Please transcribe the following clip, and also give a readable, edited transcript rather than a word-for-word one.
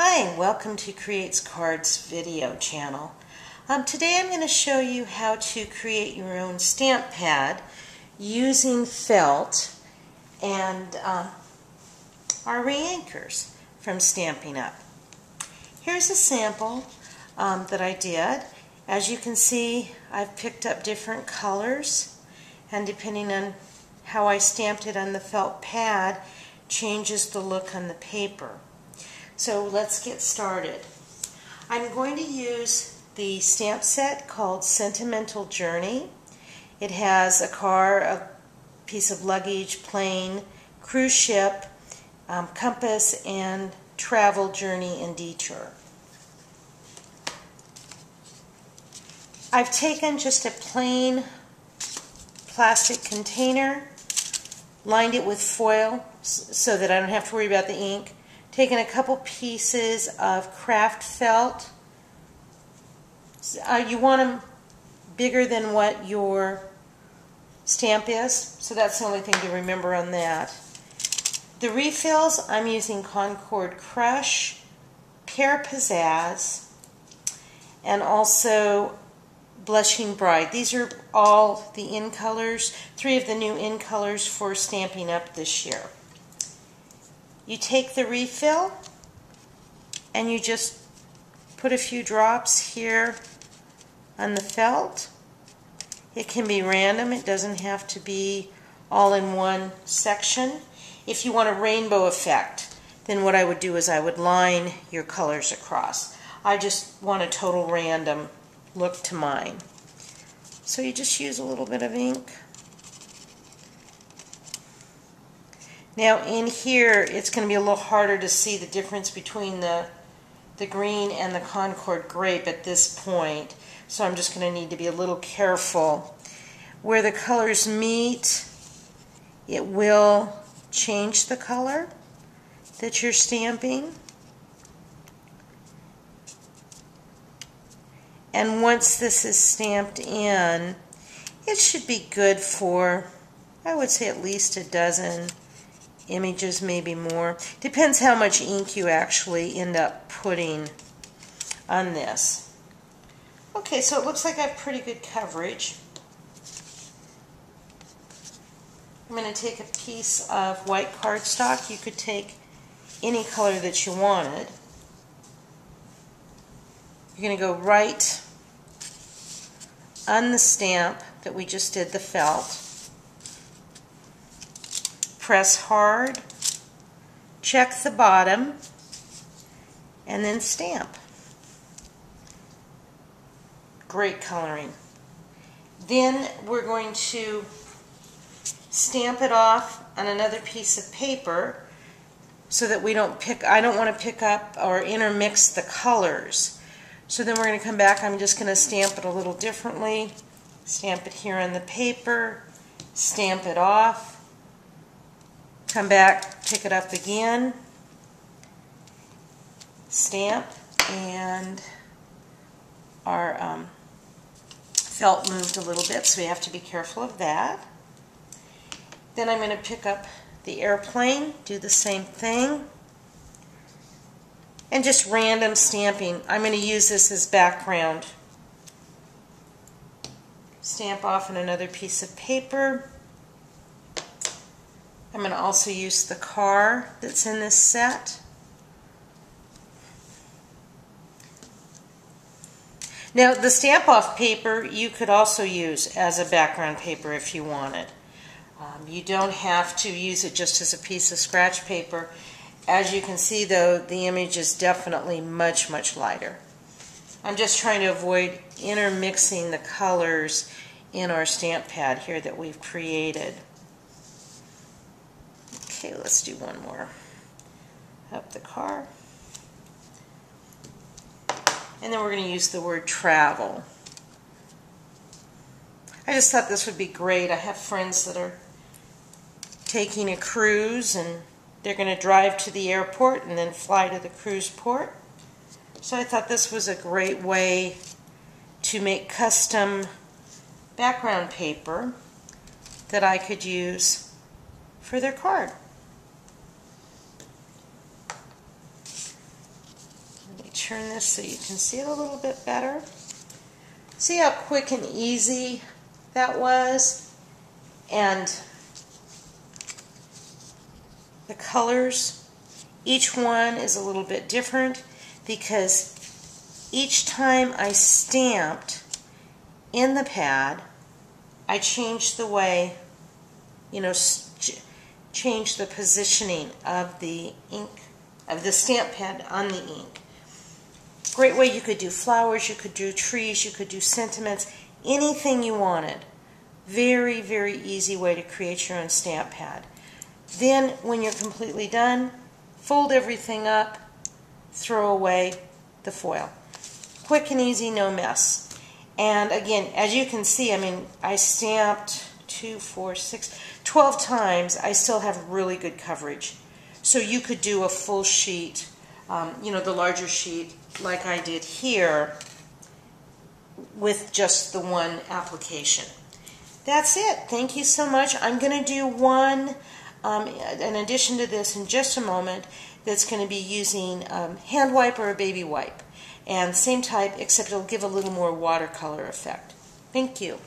Hi, welcome to KreatesKards video channel. Today I'm going to show you how to create your own stamp pad using felt and our re-anchors from Stampin' Up. Here's a sample that I did. As you can see, I've picked up different colors, and depending on how I stamped it on the felt pad changes the look on the paper. So let's get started. I'm going to use the stamp set called Sentimental Journey. It has a car, a piece of luggage, plane, cruise ship, compass, and travel, journey, and detour. I've taken just a plain plastic container, lined it with foil so that I don't have to worry about the ink, taken a couple pieces of craft felt. You want them bigger than what your stamp is, so that's the only thing to remember on that. The refills, I'm using Concord Crush, Pear Pizzazz, and also Blushing Bride. These are all the in colors, 3 of the new in colors for Stampin' Up this year. You take the refill and you just put a few drops here on the felt. It can be random, it doesn't have to be all in one section. If you want a rainbow effect, then what I would do is I would line your colors across. I just want a total random look to mine. So you just use a little bit of ink. Now in here it's going to be a little harder to see the difference between the green and the Concord grape at this point, so I'm just going to need to be a little careful. Where the colors meet, it will change the color that you're stamping. And once this is stamped in, it should be good for, I would say, at least a dozen images, maybe more. Depends how much ink you actually end up putting on this. Okay, so it looks like I have pretty good coverage. I'm going to take a piece of white cardstock. You could take any color that you wanted. You're going to go right on the stamp that we just did, the felt. Press hard, check the bottom, and then stamp. Great coloring. Then we're going to stamp it off on another piece of paper so that we don't I don't want to pick up or intermix the colors. So then we're going to come back, I'm just going to stamp it a little differently. Stamp it here on the paper, stamp it off, come back, pick it up again, stamp, and our felt moved a little bit, so we have to be careful of that. Then I'm going to pick up the airplane, do the same thing, and just random stamping. I'm going to use this as background. Stamp off on another piece of paper. I'm going to also use the car that's in this set. Now the stamp off paper you could also use as a background paper if you wanted. You don't have to use it just as a piece of scratch paper. As you can see though, the image is definitely much, much lighter. I'm just trying to avoid intermixing the colors in our stamp pad here that we've created. Okay, let's do one more. Up the car. And then we're going to use the word travel. I just thought this would be great. I have friends that are taking a cruise and they're going to drive to the airport and then fly to the cruise port. So I thought this was a great way to make custom background paper that I could use for their card. turn this so you can see it a little bit better. See how quick and easy that was? And the colors, each one is a little bit different because each time I stamped in the pad, I changed the way, change the positioning of the ink, of the stamp pad on the ink. Great way, you could do flowers, you could do trees, you could do sentiments, anything you wanted. Very, very easy way to create your own stamp pad. Then, when you're completely done, fold everything up, throw away the foil. Quick and easy, no mess. And again, as you can see, I stamped 12 times. I still have really good coverage. So you could do a full sheet, the larger sheet like I did here with just the one application. That's it. Thank you so much. I'm going to do one in addition to this in just a moment that's going to be using hand wipe or a baby wipe. And same type, except it'll give a little more watercolor effect. Thank you.